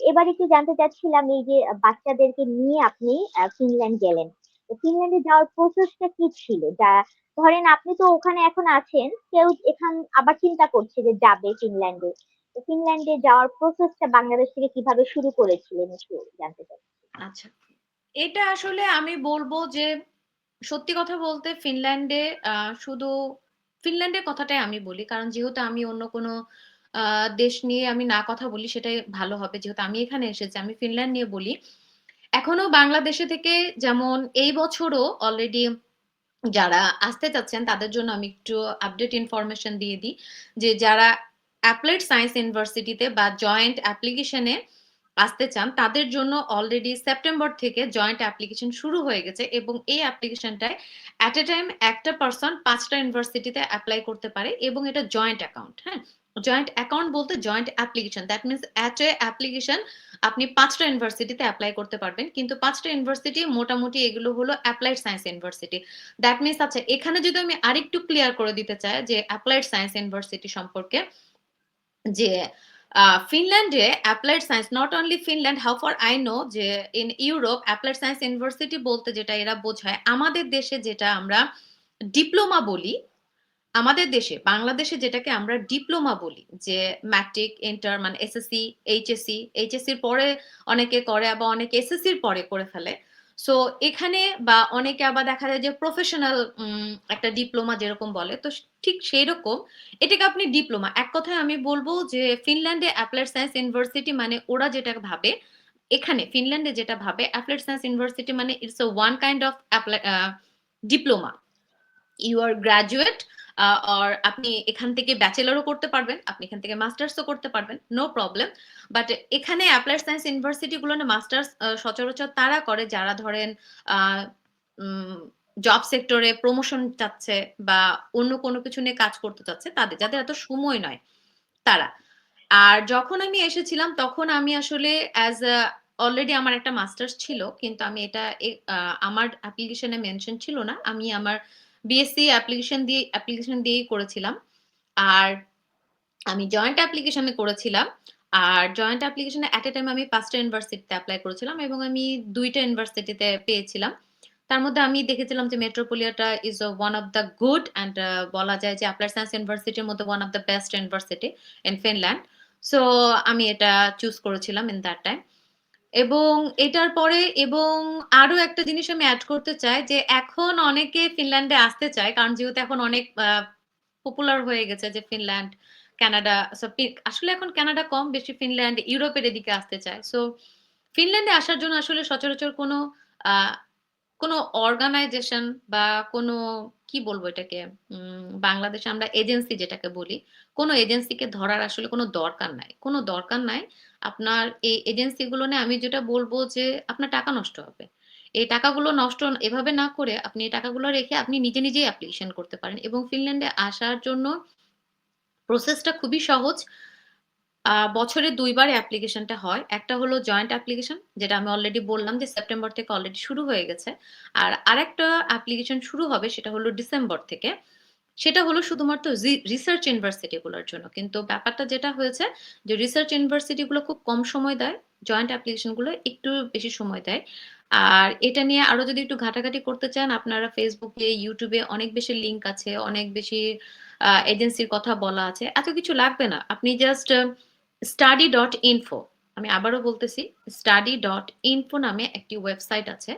এবার একটু জানতে চাচ্ছিলাম, এই যে বাচ্চাদেরকে নিয়ে আপনি ফিনল্যান্ড গেলেন, তো ফিনল্যান্ডে যাওয়ার প্রসেসটা কি ছিল? যা ধরেন আপনি তো ওখানে এখন আছেন, কেউ এখান আবার চিন্তা করছে যে যাবে ফিনল্যান্ডে, তো ফিনল্যান্ডে যাওয়ার প্রসেসটা বাংলাদেশ থেকে কিভাবে শুরু করেছিলেন একটু জানতে চাই। আচ্ছা, এটা আসলে আমি বলবো যে সত্যি কথা বলতে ফিনল্যান্ডে শুধু ফিনল্যান্ডের কথাটাই আমি বলি, কারণ যেহেতু আমি অন্য কোনো দেশ নিয়ে আমি না কথা বলি সেটাই ভালো হবে, যেহেতু আমি এখানে এসেছি আমি ফিনল্যান্ড নিয়ে বলি। এখনো বাংলাদেশে থেকে যেমন এই বছরও অলরেডি যারা আসতে চাচ্ছেন তাদের জন্য আমি একটু আপডেট ইনফরমেশন দিয়ে দিই যে যারা অ্যাপ্লাইড সায়েন্স ইউনিভার্সিটিতে বা জয়েন্ট অ্যাপ্লিকেশনে আসতে চান তাদের জন্য অলরেডি সেপ্টেম্বর থেকে জয়েন্ট অ্যাপ্লিকেশন শুরু হয়ে গেছে, এবং এই অ্যাপ্লিকেশনটায় অ্যাট এ টাইম একটা পার্সন 5টা ইউনিভার্সিটিতে অ্যাপ্লাই করতে পারে, এবং এটা জয়েন্ট অ্যাকাউন্ট। হ্যাঁ, জয়েন্ট অ্যাকাউন্ট বলতে joint application, that means at a application আপনি 5টা ইউনিভার্সিটিতে অ্যাপ্লাই করতে পারবেন, কিন্তু 5টা ইউনিভার্সিটি মোটামুটি এগুলো হলো applied science university. That means আচ্ছা, এখানে যদি আমি আরেকটু ক্লিয়ার করে দিতে চাই যে অ্যাপ্লাইড সায়েন্স ইউনিভার্সিটি সম্পর্কে, যে ফিনল্যান্ডে applied science, not only Finland, how far I know যে in Europe applied science university বলতে যেটা এরা বোঝায়, আমাদের দেশে যেটা আমরা ডিপ্লোমা বলি, আমাদের দেশে বাংলাদেশে যেটাকে আমরা ডিপ্লোমা বলি, যে ম্যাট্রিক ইন্টার মানে এসএসসি, এইচএসসির পরে অনেকে করে, আবার অনেকে এসএসসির পরে করে ফেলে। সো এখানে বা অনেকে আবার দেখা যায় যে প্রফেশনাল একটা ডিপ্লোমা যেরকম বলে, তো ঠিক সেই রকম এটাকে আপনি ডিপ্লোমা, এক কথায় আমি বলবো যে ফিনল্যান্ডে অ্যাপ্লাইড সায়েন্স ইউনিভার্সিটি মানে ওরা যেটা ভাবে, এখানে ফিনল্যান্ডে যেটা ভাবে অ্যাপ্লাইড সায়েন্স ইউনিভার্সিটি মানে it's a one kind of diploma. You are graduate, or আপনি এখান থেকে ব্যাচেলরও করতে পারবেন, আপনি এখান থেকে মাস্টার্সও করতে পারবেন, নো প্রবলেম। বাট এখানে অ্যাপ্লাইড সায়েন্স ইউনিভার্সিটি গুলো না মাস্টার্স সচরাচর তারা করে যারা ধরেন জব সেক্টরে প্রমোশন চাচ্ছে বা অন্য কোনো কিছু নিয়ে কাজ করতে চাচ্ছে, তাদের যাদের এত সময় নয় তারা। আর যখন আমি এসেছিলাম তখন আমি আসলে অ্যাজ অলরেডি আমার একটা মাস্টার্স ছিল, কিন্তু আমি এটা আমার অ্যাপ্লিকেশনে মেনশন ছিল না, আমি আমার বিএসসি অ্যাপ্লিকেশন দিয়েই করেছিলাম। আর আমি জয়েন্ট অ্যাপ্লিকেশনে করেছিলাম। আর জয়েন্ট অ্যাপ্লিকেশনে এট এ টাইম আমি 5টা ইউনিভার্সিটিতে এপ্লাই করেছিলাম, এবং আমি 2টা ইউনিভার্সিটিতে পেয়েছিলাম। তার মধ্যে আমি দেখেছিলাম যে Metropolia is one of the good and বলা যায় যে অ্যাপ্লাইড সায়েন্স ইউনিভার্সিটির মধ্যে one of the best university in Finland. So আমি এটা চুজ করেছিলাম ইন দ্যাট টাইম। এবং এটার পরে এবং আরো একটা জিনিস আমি এড করতে চাই যে এখন অনেকে ফিনল্যান্ডে আসতে চায়, কারণ যেহেতু এখন অনেক পপুলার হয়ে গেছে যে ফিনল্যান্ড, কানাডা, আসলে এখন কানাডা কম বেশি ফিনল্যান্ড ইউরোপের এদিকে আসতে চায়। সো ফিনল্যান্ডে আসার জন্য আসলে সচরাচর আহ কোনো অর্গানাইজেশন বা কোনো কি বলবো এটাকে, বাংলাদেশে আমরা এজেন্সি যেটাকে বলি, কোনো এজেন্সিকে ধরার আসলে কোনো দরকার নাই, কোনো দরকার নাই। আপনার এই এজেন্সি গুলো নিয়ে আমি যেটা বলবো যে আপনার টাকা নষ্ট হবে। এই টাকাগুলো নষ্ট এভাবে না করে আপনি এই টাকাগুলো রেখে আপনি নিজে নিজেই অ্যাপ্লিকেশন করতে পারেন, এবং ফিনল্যান্ডে আসার জন্য প্রসেসটা খুবই সহজ। বছরে ২ বার অ্যাপ্লিকেশনটা হয়। একটা হলো জয়েন্ট অ্যাপ্লিকেশন, যেটা আমি অলরেডি বললাম যে সেপ্টেম্বর থেকে অলরেডি শুরু হয়ে গেছে। আর আরেকটা অ্যাপ্লিকেশন শুরু হবে সেটা হলো ডিসেম্বর থেকে। সেটা হলো শুধুমাত্র রিসার্চ ইউনিভার্সিটি গুলোর জন্য। কিন্তু ব্যাপারটা যেটা হয়েছে যে রিসার্চ ইউনিভার্সিটি গুলো খুব কম সময় দেয়। জয়েন্ট অ্যাপ্লিকেশন গুলো একটু বেশি সময় দেয়। আর এটা নিয়ে আরো যদি একটু ঘাটাঘাটি করতে চান, আপনারা Facebook এ, YouTube এ অনেক বেশি লিংক আছে, অনেক বেশি এজেন্সির কথা বলা আছে। এত কিছু লাগবে না। আপনি জাস্ট study.info, আমি আবারও বলতেছি, study.info নামে একটি ওয়েবসাইট আছে।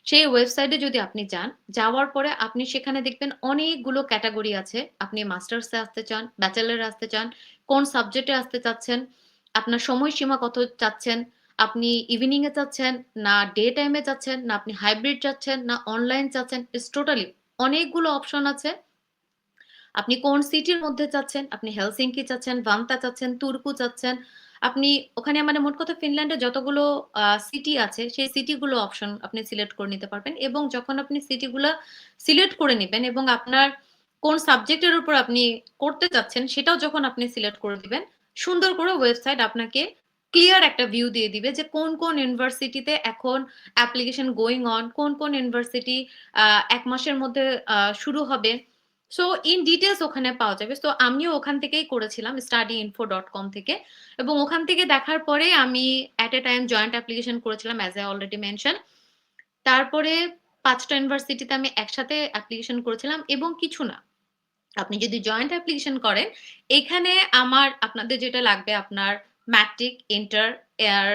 সেই ওয়েবসাইটে যদি আপনি যান, যাওয়ার পরে আপনি সেখানে দেখবেন অনেকগুলো ক্যাটেগরি আছে। আপনি মাস্টার্সে আসতে চান, ব্যাচেলরে আসতে চান, কোন সাবজেক্টে আসতে চাচ্ছেন, আপনার সময়সীমা কত চাচ্ছেন, আপনি ইভনিং এ চাচ্ছেন, না ডে টাইমে চাচ্ছেন, না আপনি হাইব্রিড চাচ্ছেন, না অনলাইন চাচ্ছেন, ইটস টোটালি অনেকগুলো অপশন আছে। আপনি কোন সিটির মধ্যে চাচ্ছেন, আপনি হেলসিংকি চাচ্ছেন, ভান্তা চাচ্ছেন, তুর্কু চাচ্ছেন। আপনি ওখানে মানে মোট কথা ফিনল্যান্ডে যতগুলো সিটি আছে সেই সিটিগুলো অপশন আপনি সিলেক্ট করে নিতে পারবেন, এবং যখন আপনি সিটিগুলো সিলেক্ট করে নিবেন এবং আপনার কোন সাবজেক্টের উপর আপনি করতে চাচ্ছেন সেটাও যখন আপনি সিলেক্ট করে দিবেন, সুন্দর করে ওয়েবসাইট আপনাকে ক্লিয়ার একটা ভিউ দিয়ে দিবে যে কোন কোন ইউনিভার্সিটিতে এখন অ্যাপ্লিকেশন গোয়িং অন, কোন কোন ইউনিভার্সিটি ১ মাসের মধ্যে শুরু হবে। সো ইন ডিটেইলস ওখানে পাওয়া যাবে। সো আমিও ওখান থেকেই করেছিলাম studyinfo.com থেকে এবং ওখান থেকে দেখার পরে আমি এট এ টাইম জয়েন্ট অ্যাপ্লিকেশন করেছিলাম অ্যাজ আই অলরেডি মেনশন। তারপরে ৫ টা ইউনিভার্সিটিতে আমি একসাথে অ্যাপ্লিকেশন করেছিলাম এবং কিছু না। আপনি যদি জয়েন্ট অ্যাপ্লিকেশন করেন, এখানে আপনাদের যেটা লাগবে আপনার ম্যাট্রিক, ইন্টার আর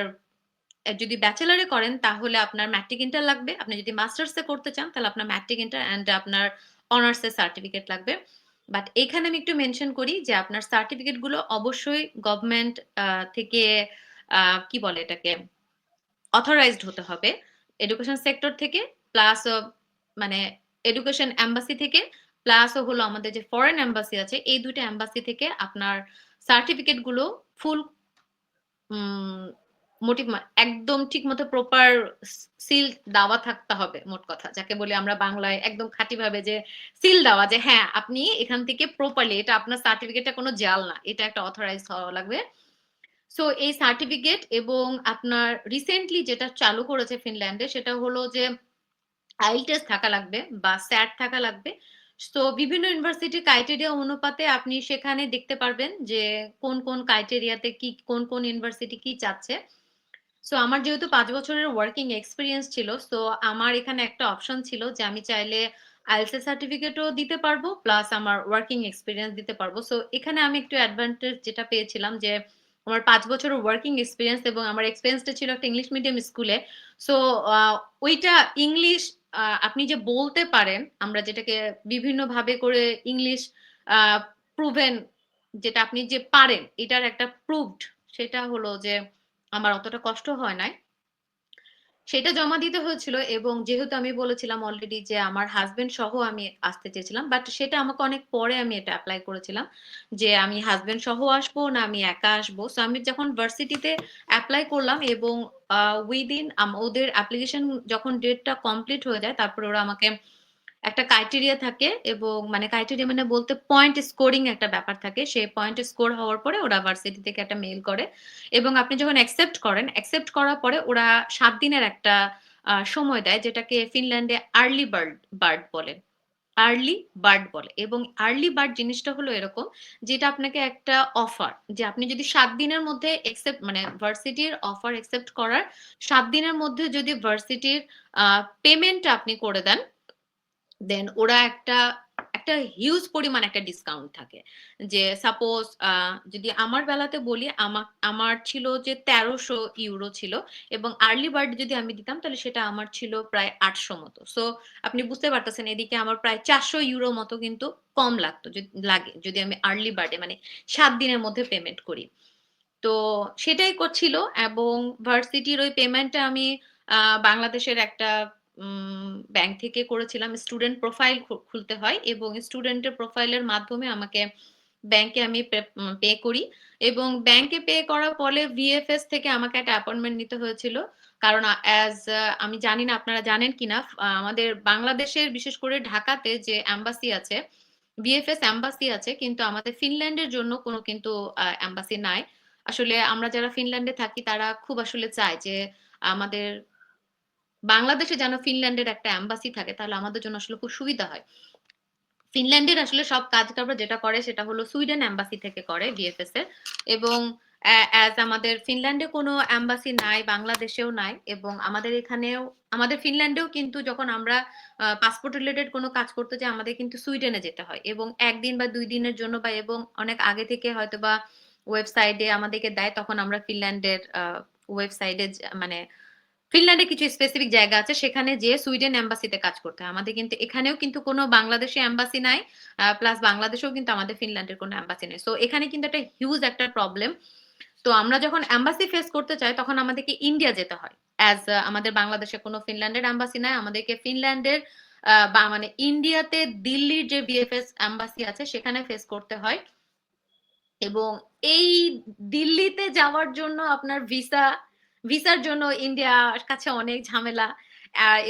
যদি ব্যাচেলরে করেন তাহলে আপনার ম্যাট্রিক ইন্টার লাগবে। আপনি যদি মাস্টার্সে করতে চান তাহলে আপনার ম্যাট্রিক ইন্টার অ্যান্ড আপনার অনার্সের সার্টিফিকেট লাগবে। বাট এখানে আমি একটু মেনশন করি যে আপনার সার্টিফিকেট গুলো অবশ্যই গভর্নমেন্ট থেকে কি বলে এটাকে অথরাইজড হতে হবে। এডুকেশন সেক্টর থেকে প্লাস মানে এডুকেশন এম্বাসি থেকে প্লাস হলো আমাদের যে ফরেন এম্বাসি আছে এই ২ টা এম্বাসি থেকে আপনার সার্টিফিকেট গুলো ফুল উম একদম ঠিকমতো প্রপার সিল দেওয়া থাকতে হবে মোট কথা। যাকে বলি আমরা বাংলায় একদম খাঁটিভাবে যে সিল দেওয়া যে হ্যাঁ, আপনি এখান থেকে প্রপারলি এটা আপনার সার্টিফিকেটটা কোনো জাল না। এটা একটা অথরাইজড হওয়া লাগবে। সো এই সার্টিফিকেট এবং আপনার রিসেন্টলি যেটা চালু করেছে ফিনল্যান্ডে সেটা হলো যে আইএলটিএস থাকা লাগবে বা স্যাট থাকা লাগবে। তো বিভিন্ন ইউনিভার্সিটির ক্রাইটেরিয়া অনুপাতে আপনি সেখানে দেখতে পারবেন যে কোন ক্রাইটেরিয়াতে কোন ইউনিভার্সিটি কি চাচ্ছে। সো আমার যেহেতু ৫ বছরের ওয়ার্কিং এক্সপেরিয়েন্স ছিল, সো আমার এখানে একটা অপশন ছিল যে আমি চাইলে IELTS এর সার্টিফিকেটও দিতে পারবো, প্লাস আমার ওয়ার্কিং এক্সপেরিয়েন্স দিতে পারবো। সো এখানে আমি একটু অ্যাডভান্টেজ যেটা পেয়েছিলাম যে আমার ৫ বছরের ওয়ার্কিং এক্সপেরিয়েন্স এবং আমার এক্সপেরিয়েন্সটা ছিল একটা ইংলিশ মিডিয়াম স্কুলে। সো আ ওইটা ইংলিশ আপনি যে বলতে পারেন, আমরা যেটাকে বিভিন্নভাবে করে ইংলিশ আ প্রুভেন যেটা আপনি যে পারেন, এটার একটা প্রুভড সেটা হলো যে আমার অতটা কষ্ট হয় নাই। সেটা জমা দিতে হয়েছিল এবং যেহেতু আমি বলেছিলাম অলরেডি যে আমার হাসব্যান্ড সহ আমি আসতে চেয়েছিলাম। বাট সেটা আমাকে অনেক পরে আমি এটা এপ্লাই করেছিলাম। যে আমি হাসব্যান্ড সহ আসবো না আমি একা আসবো। সো আমি যখন ভার্সিটিতে এপ্লাই করলাম এবং আ উইদিন ওদের অ্যাপ্লিকেশন যখন ডেটটা কমপ্লিট হয়ে যায় তারপরে ওরা আমাকে একটা ক্রাইটেরিয়া থাকে এবং মানে ক্রাইটেরিয়া মানে বলতে পয়েন্ট স্কোরিং একটা ব্যাপার থাকে। সেই পয়েন্ট স্কোর হওয়ার পরে ওরা ভার্সিটি থেকে একটা মেইল করে এবং আপনি যখন অ্যাকসেপ্ট করেন, অ্যাকসেপ্ট করার পরে ওরা ৭ দিনের একটা সময় দেয় যেটাকে ফিনল্যান্ডে আর্লি বার্ড বলে। আর্লি বার্ড বলে এবং আর্লি বার্ড জিনিসটা হলো এরকম যেটা আপনাকে একটা অফার যে আপনি যদি ৭ দিনের মধ্যে মানে ভার্সিটির অফার অ্যাকসেপ্ট করার ৭ দিনের মধ্যে যদি ভার্সিটির পেমেন্টটা আপনি করে দেন দেন ওরা একটা হিউজ পরিমাণ একটা ডিসকাউন্ট থাকে। যে সাপোজ যদি আমার বেলাতে বলি আমার ছিল যে €১৩০০ ছিল এবং আর্লি বার্ড যদি আমি দিতাম তাহলে সেটা আমার ছিল প্রায় ৮০০ মতো। সো আপনি বুঝতে পারতেছেন এদিকে আমার প্রায় €৪০০ মতো কিন্তু কম লাগতো লাগে যদি আমি আর্লি বার্ডে মানে ৭ দিনের মধ্যে পেমেন্ট করি। তো সেটাই করছিল এবং ভার্সিটির ওই পেমেন্টটা আমি আ বাংলাদেশের একটা ব্যাংক থেকে করেছিলাম। স্টুডেন্ট প্রোফাইল খুলতে হয় এবং স্টুডেন্টের প্রোফাইলের মাধ্যমে আমাকে ব্যাংকে আমি পে করি এবং ব্যাংকে পে করার ফলে VFS থেকে আমাকে একটা অ্যাপয়েন্টমেন্ট নিতে হয়েছিল। কারণ আমি জানি না আপনারা জানেন কিনা আমাদের বাংলাদেশের বিশেষ করে ঢাকাতে যে এম্বাসি আছে, VFS এম্বাসি আছে কিন্তু আমাদের ফিনল্যান্ডের জন্য কোনো কিন্তু এম্বাসি নাই। আসলে আমরা যারা ফিনল্যান্ডে থাকি তারা খুব আসলে চায় যে আমাদের বাংলাদেশে যেন ফিনল্যান্ডের একটা এম্বাসি থাকে তাহলে আমাদের জন্য আসলে খুব সুবিধা হয়। ফিনল্যান্ডের আসলে সব কাজ-কারবার যেটা করে সেটা হলো সুইডেন এম্বাসি থেকে করে VFS এর এবং অ্যাজ আমাদের ফিনল্যান্ডে কোনো এম্বাসি নাই, বাংলাদেশেও নাই এবং আমাদের ফিনল্যান্ডেও কিন্তু যখন আমরা পাসপোর্ট রিলেটেড কোনো কাজ করতে যাই আমাদের কিন্তু সুইডেনে যেতে হয় এবং ১ দিন বা ২ দিনের জন্য বা এবং অনেক আগে থেকে হয়তোবা ওয়েবসাইটে আমাদেরকে দেয় তখন আমরা ফিনল্যান্ডের ওয়েবসাইটে মানে ফিনল্যান্ডে কিছু স্পেসিফিক জায়গা আছে সেখানে যেয়ে সুইডেন এম্বাসিতে কাজ করতে হয়। আমাদের কিন্তু এখানেও কিন্তু কোনো বাংলাদেশি এম্বাসি নাই। প্লাস বাংলাদেশেও কিন্তু আমাদের ফিনল্যান্ডের কোনো এম্বাসি নেই। সো এখানে কিন্তু একটা হিউজ একটা প্রবলেম। তো আমরা যখন এম্বাসি ফেস করতে চাই তখন আমাদেরকে ইন্ডিয়া যেতে হয়। আমাদের বাংলাদেশে কোনো ফিনল্যান্ডের এম্বাসি নাই। আমাদেরকে ফিনল্যান্ডের বা মানে ইন্ডিয়াতে দিল্লির যে VFS এম্বাসি আছে সেখানে ফেস করতে হয়। এবং এই দিল্লিতে যাওয়ার জন্য আপনার ভিসার জন্য ইন্ডিয়ার কাছে অনেক ঝামেলা।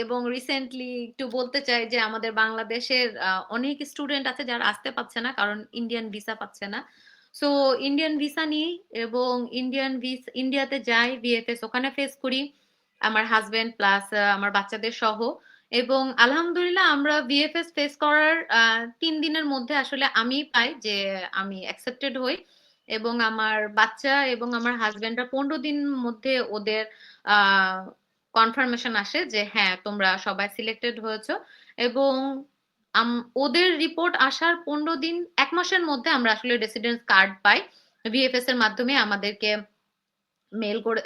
এবং রিসেন্টলি একটু বলতে চাই যে আমাদের বাংলাদেশের অনেক স্টুডেন্ট আছে যারা আসতে পারছে না কারণ ইন্ডিয়ান ভিসা পাচ্ছে না। সো ইন্ডিয়ান ভিসা নিই এবং ইন্ডিয়াতে যাই VFS ওখানে ফেস করি। আমার হাসব্যান্ড প্লাস আমার বাচ্চাদের সহ। এবং আলহামদুলিল্লাহ আমরা ভিএফএস ফেস করার ৩ দিনের মধ্যে আসলে আমি পাই যে আমি অ্যাকসেপ্টেড হই এবং আমার বাচ্চা এবং আমার হাসব্যান্ডরা ১৫ দিন মধ্যে ওদের আ কনফার্মেশন আসে যে হ্যাঁ, তোমরা সবাই সিলেক্টেড হয়েছো এবং আম ওদের রিপোর্ট আসার ১৫ দিন ১ মাসের মধ্যে আমরা আসলে রেসিডেন্স কার্ড পাই। ভিএফএস এর মাধ্যমে আমাদেরকে মেইল করে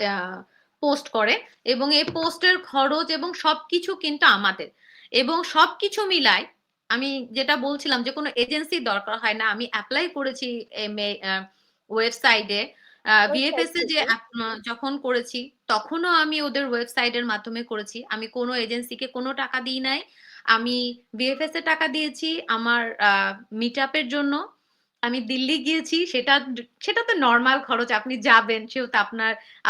পোস্ট করে এবং এই পোস্টের খরচ এবং সবকিছু কিন্তু আমাদের। এবং সবকিছু মিলায় আমি যেটা বলছিলাম যে কোনো এজেন্সির দরকার হয় না। আমি এপ্লাই করেছি ওয়েবসাইটে। ওয়েবসাইট ভিএফএস এ যে থেকে। যখন করেছি তখনও আমি ওদের ওয়েবসাইটের মাধ্যমে করেছি। আমি কোনো এজেন্সিকে কোনো টাকা দিই নাই। আমি ভিএফএস এ টাকা দিয়েছি আমার মিটআপ এর জন্য। আমি দিল্লি গিয়েছি সেটা তো নরমাল খরচ। আপনি যাবেন সেহেতু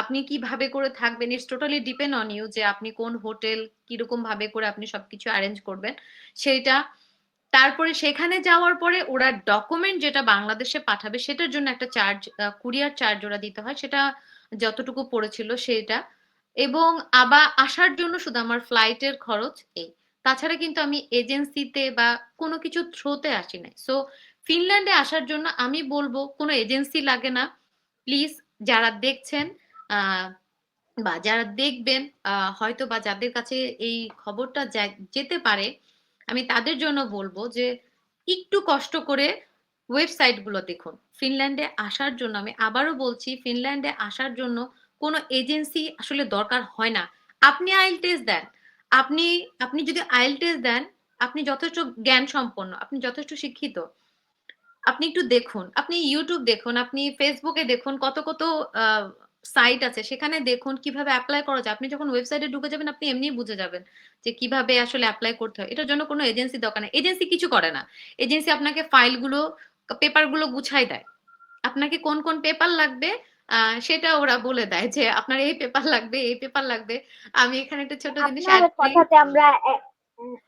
আপনি কিভাবে করে থাকবেন it's totally depend on you যে আপনি কোন হোটেল কিরকম ভাবে করে আপনি সবকিছু অ্যারেঞ্জ করবেন সেইটা। তারপরে সেখানে যাওয়ার পরে ওরা ডকুমেন্ট যেটা বাংলাদেশে পাঠাবে সেটার জন্য একটা চার্জ কুরিয়ার চার্জ ওরা দিতে হয় সেটা যতটুকু পড়েছিল সেটা। এবং আবার আসার জন্য শুধু আমার ফ্লাইটের খরচ এই। তাছাড়া কিন্তু আমি এজেন্সিতে বা কোনো কিছু থ্রুতে আসি নাই। সো ফিনল্যান্ডে আসার জন্য আমি বলব কোনো এজেন্সি লাগে না। প্লিজ যারা দেখছেন আ বা যারা দেখবেন হয়তোবা যাদের কাছে এই খবরটা যেতে পারে, আমি তাদের জন্য বলব যে একটু কষ্ট করে ওয়েবসাইট গুলো দেখুন। ফিনল্যান্ডে আসার জন্য আমি আবারও বলছি ফিনল্যান্ডে আসার জন্য কোনো এজেন্সি আসলে দরকার হয় না। আপনি আইএলটিএস দেন। আপনি আপনি যদি আইএলটিএস দেন, আপনি যথেষ্ট জ্ঞান সম্পন্ন, আপনি যথেষ্ট শিক্ষিত। আপনি একটু দেখুন। আপনি YouTube দেখুন, আপনি Facebook এ দেখুন কত আ সাইট আছে সেখানে দেখুন কিভাবে এপ্লাই করা যায়। আপনি যখন ওয়েবসাইটে ঢুকে যাবেন আপনি এমনিই বুঝে যাবেন যে কিভাবে আসলে এপ্লাই করতে হয়। এটার জন্য কোনো এজেন্সি দরকার নাই। এজেন্সি কিছু করে না। এজেন্সি আপনাকে ফাইলগুলো, পেপার গুলো গুছায় দেয়। আপনাকে কোন পেপার লাগবে আ সেটা ওরা বলে দেয় যে আপনার এই পেপার লাগবে, এই পেপার লাগবে। আমি এখানে একটা ছোট জিনিস আপনার এড করি। কথাতে আমরা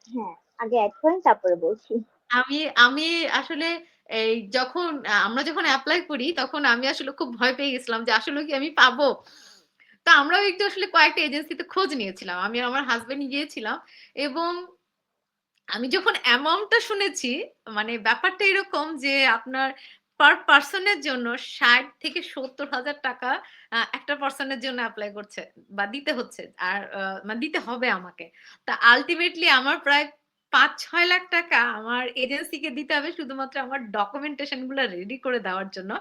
হ্যাঁ, আগে এড করেন তারপরে বলছি। আমি আমি আসলে এই যখন আমরা যখন এপ্লাই করি তখন আমি আসলে খুব ভয় পেয়ে গেছিলাম যে আসলে কি আমি পাবো? তো আমরাও একটু আসলে কয়েকটা এজেন্সিতে খোঁজ নিয়েছিলাম। আমি আর আমার হাসব্যান্ড গিয়েছিলাম এবং আমি যখন অ্যামাউন্ট টা শুনেছি মানে ব্যাপারটা এরকম যে আপনার পার পারসন এর জন্য ৬০ থেকে ৭০,০০০ টাকা একটা পারসন এর জন্য এপ্লাই করছে বা দিতে হচ্ছে। আর মানে দিতে হবে আমাকে। তা আল্টিমেটলি আমার প্রায় ৫-৬ লাখ টাকা আমার এজেন্সিকে দিতে হবে শুধুমাত্র আমার ডকুমেন্টেশন গুলা রেডি করে দেওয়ার জন্য।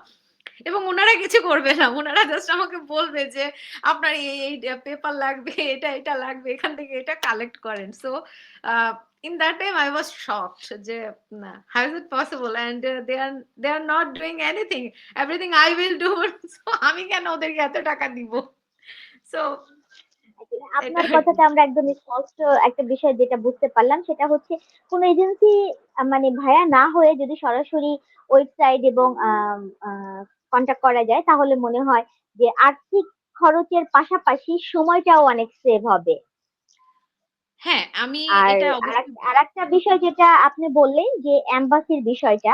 এবং উনারা কিছু করবে না। উনারা জাস্ট আমাকে বলবে যে, "আপনার এই পেপার লাগবে, এটা লাগবে। এখান থেকে এটা কালেক্ট করেন।" So a in that time I was shocked যে না, how is it possible? And they are not doing anything. Everything I will do. So আমি কেন ওদেরকে এত টাকা দিব? সো এটা আপনার আরকি। কথাতে আমরা একদম স্পষ্ট একটা বিষয় যেটা বুঝতে পারলাম সেটা হচ্ছে কোন এজেন্সি মানে ভায়া না হয়ে যদি সরাসরি ওয়েবসাইট এবং কন্টাক্ট করা যায় তাহলে মনে হয় যে আর্থিক খরচের পাশাপাশি সময়টাও অনেক সেভ হবে। হ্যাঁ, আমি আর এটা অবশ্যই আরেকটা বিষয় যেটা আপনি বললেন যে এম্বাসির বিষয়টা,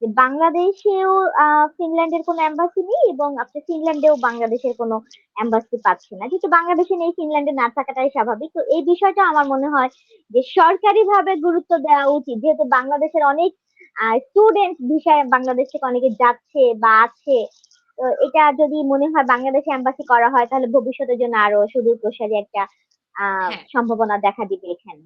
যে বাংলাদেশেও ফিনল্যান্ডের কোনো এম্বাসি নেই এবং আপনি ফিনল্যান্ডেও বাংলাদেশের কোনো এম্বাসি পাচ্ছেন না। যেহেতু বাংলাদেশে নেই ফিনল্যান্ডে না থাকাটাই স্বাভাবিক। তো এই বিষয়টা আমার মনে হয় যে সরকারিভাবে গুরুত্ব দেওয়া উচিত। যেহেতু বাংলাদেশের অনেক স্টুডেন্ট ভিসায় বাংলাদেশ থেকে অনেকে যাচ্ছে বা আছে। তো এটা যদি মনে হয় বাংলাদেশে এম্বাসি করা হয় তাহলে ভবিষ্যতের জন্য আরো সুদূর প্রসারী একটা হ্যাঁ। সম্ভাবনা দেখা দিবে এখানে।